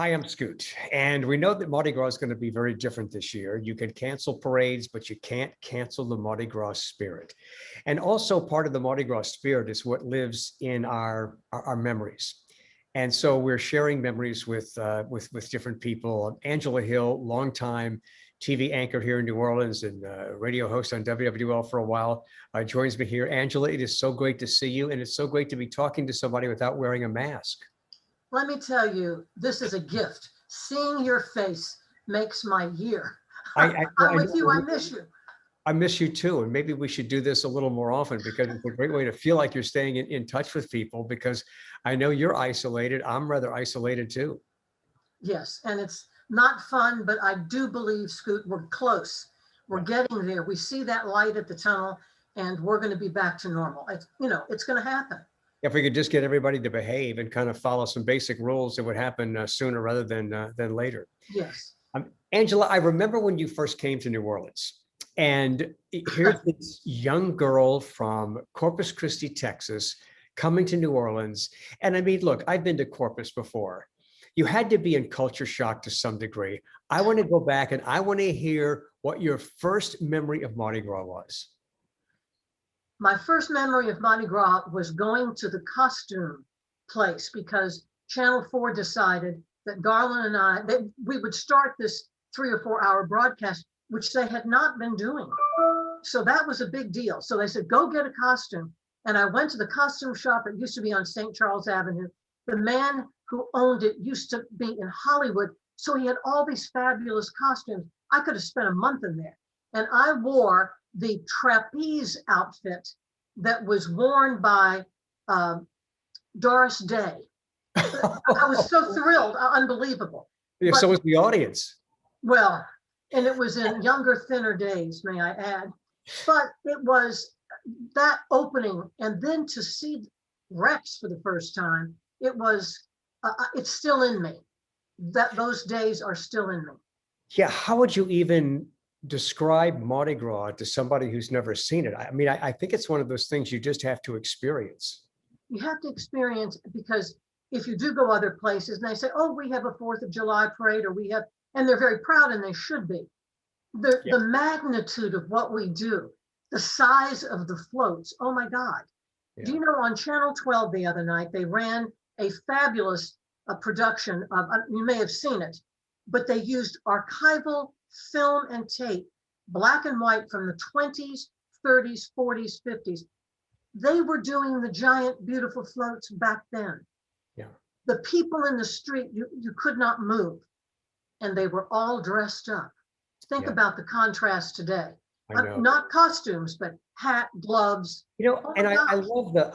Hi, I'm Scoot, and we know that Mardi Gras is going to be very different this year. You can cancel parades, but you can't cancel the Mardi Gras spirit. And also part of the Mardi Gras spirit is what lives in our memories. And so we're sharing memories with different people. Angela Hill, longtime TV anchor here in New Orleans and radio host on WWL for a while, joins me here. Angela, it is so great to see you, and it's so great to be talking to somebody without wearing a mask. Let me tell you, this is a gift. Seeing your face makes my year. I'm with you. I miss you. I miss you too. And maybe we should do this a little more often because it's a great way to feel like you're staying in touch with people, because I know you're isolated. I'm rather isolated too. Yes, and it's not fun, but I do believe, Scoot, we're close. We're getting there. We see that light at the tunnel, and we're going to be back to normal. It's going to happen. If we could just get everybody to behave and kind of follow some basic rules, it would happen sooner rather than later. Yes. Angela, I remember when you first came to New Orleans, and here's this young girl from Corpus Christi, Texas, coming to New Orleans. And I mean, look, I've been to Corpus before. You had to be in culture shock to some degree. I want to go back and I want to hear what your first memory of Mardi Gras was. My first memory of Mardi Gras was going to the costume place because Channel 4 decided that Garland and I, that we would start this 3 or 4 hour broadcast, which they had not been doing. So that was a big deal. So they said, go get a costume. And I went to the costume shop. It used to be on St. Charles Avenue. The man who owned it used to be in Hollywood. So he had all these fabulous costumes. I could have spent a month in there. And I wore the trapeze outfit that was worn by Doris Day. I was so thrilled, unbelievable. Yeah, so was the audience. Well, and it was in younger, thinner days, may I add. But it was that opening, and then to see Rex for the first time, it was, it's still in me. Those days are still in me. Yeah, how would you even describe Mardi Gras to somebody who's never seen it? I mean, I think it's one of those things you just have to experience. You have to experience, because if you do go other places and they say, oh, we have a 4th of July parade, or we have, and they're very proud, and they should be. The magnitude of what we do, the size of the floats, oh my God. Yeah. Do you know, on Channel 12 the other night, they ran a fabulous production of, you may have seen it, but they used archival film and tape, black and white, from the 20s, 30s, 40s, 50s. They were doing the giant, beautiful floats back then. Yeah. The people in the street, you could not move, and they were all dressed up. Think about the contrast today. Not costumes, but hat, gloves. You know, and I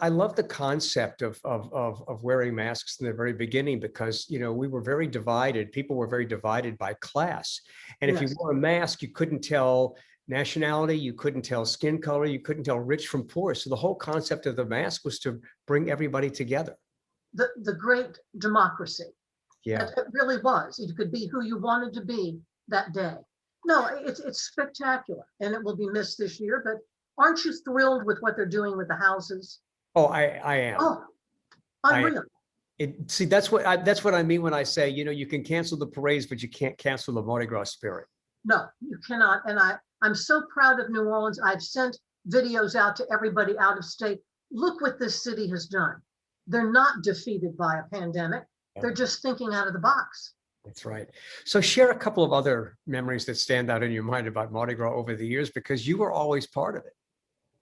love the concept of wearing masks in the very beginning, because, you know, we were very divided. People were very divided by class. And if you wore a mask, you couldn't tell nationality, you couldn't tell skin color, you couldn't tell rich from poor. So the whole concept of the mask was to bring everybody together. The great democracy. Yeah. It really was. You could be who you wanted to be that day. No, it's spectacular, and it will be missed this year, but aren't you thrilled with what they're doing with the houses? Oh, I am. Oh, unreal. See, that's what I mean when I say, you know, you can cancel the parades, but you can't cancel the Mardi Gras spirit. No, you cannot. And I'm so proud of New Orleans. I've sent videos out to everybody out of state. Look what this city has done. They're not defeated by a pandemic. They're just thinking out of the box. That's right. So share a couple of other memories that stand out in your mind about Mardi Gras over the years, because you were always part of it.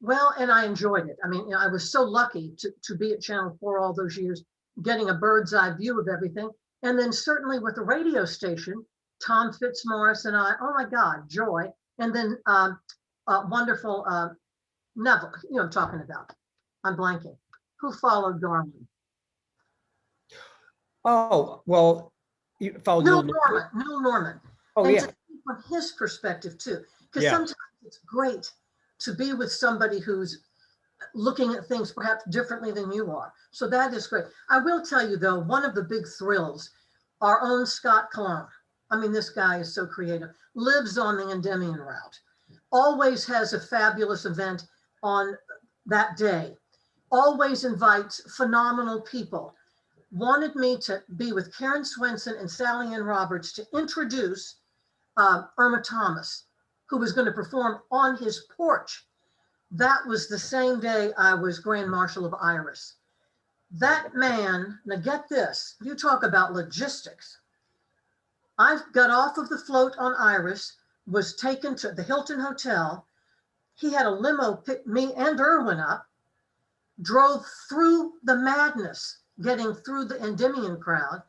Well, and I enjoyed it. I mean, I was so lucky to be at Channel 4 all those years, getting a bird's eye view of everything. And then certainly with the radio station, Tom Fitzmaurice and I, oh my God, joy. And then wonderful Neville, you know what I'm talking about. I'm blanking. Who followed Garland? Oh, well, you followed Neil Norman. Oh, and yeah. To see from his perspective too, because sometimes it's great to be with somebody who's looking at things perhaps differently than you are. So that is great. I will tell you though, one of the big thrills, our own Scott Cologne. I mean, this guy is so creative, lives on the Endymion route, always has a fabulous event on that day, always invites phenomenal people. wanted me to be with Karen Swenson and Sally Ann Roberts to introduce Irma Thomas, who was going to perform on his porch. That was the same day I was Grand Marshal of Iris. That man, now get this, you talk about logistics. I got off of the float on Iris, was taken to the Hilton Hotel. He had a limo pick me and Irwin up, drove through the madness, getting through the Endymion crowd,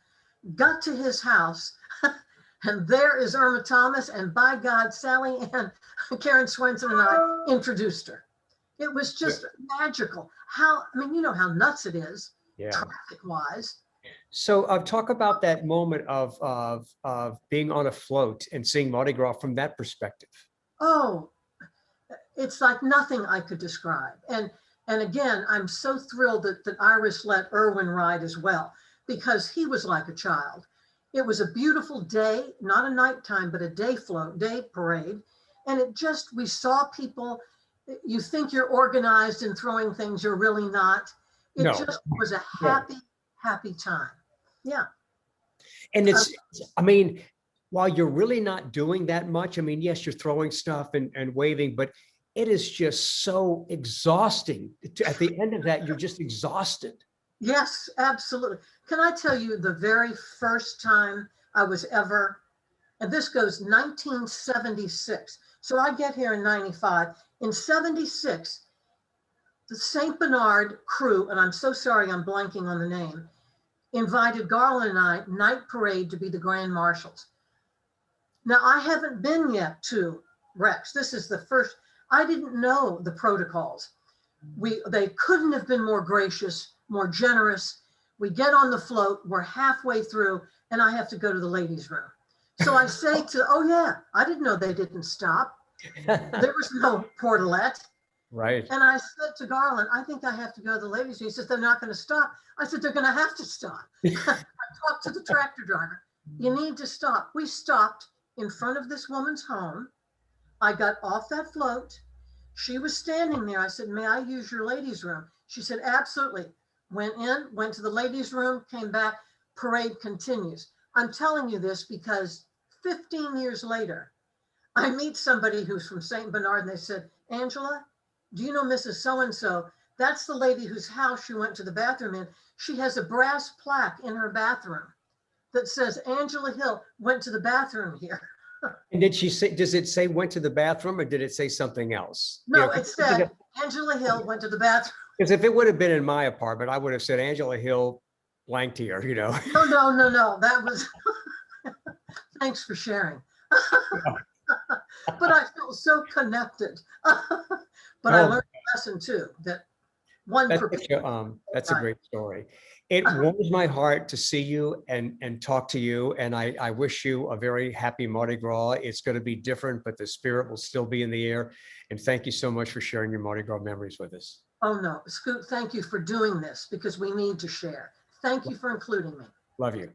got to his house, and there is Irma Thomas, and by God, Sally and Karen Swenson and I introduced her. It was just magical. How, I mean, you know how nuts it is, traffic-wise. So talk about that moment of being on a float and seeing Mardi Gras from that perspective. Oh, it's like nothing I could describe. And again, I'm so thrilled that Iris let Irwin ride as well, because he was like a child. It was a beautiful day, not a nighttime, but a day float, day parade. And it just, we saw people, you think you're organized and throwing things, you're really not. It just was a happy, happy time. Yeah. And it's, I mean, while you're really not doing that much, I mean, yes, you're throwing stuff and waving, but it is just so exhausting. At the end of that, you're just exhausted. Yes, absolutely. Can I tell you the very first time I was ever, and this goes 1976. So I get here in 95. In 76, the St. Bernard crew, and I'm so sorry I'm blanking on the name, invited Garland and I night parade to be the Grand Marshals. Now I haven't been yet to Rex. This is the first, I didn't know the protocols. They couldn't have been more gracious, more generous. We get on the float, we're halfway through, and I have to go to the ladies' room. So I say to, oh yeah, I didn't know they didn't stop. There was no portalette. Right. And I said to Garland, I think I have to go to the ladies' room. He says, they're not going to stop. I said, they're going to have to stop. I talked to the tractor driver. You need to stop. We stopped in front of this woman's home. I got off that float. She was standing there. I said, may I use your ladies' room? She said, absolutely. Went in, went to the ladies' room, came back, parade continues. I'm telling you this because 15 years later, I meet somebody who's from St. Bernard and they said, Angela, do you know Mrs. So-and-so? That's the lady whose house you went to the bathroom in. She has a brass plaque in her bathroom that says Angela Hill went to the bathroom here. And did she say, does it say went to the bathroom or did it say something else? No, it said Angela Hill went to the bathroom. Because if it would have been in my apartment, I would have said Angela Hill blanked here, you know. No. That was, thanks for sharing. But I felt so connected. But I learned a lesson too, that one that's a great story. It warms my heart to see you and talk to you. And I wish you a very happy Mardi Gras. It's going to be different, but the spirit will still be in the air. And thank you so much for sharing your Mardi Gras memories with us. Oh no, Scoot, thank you for doing this because we need to share. Thank you for including me. Love you.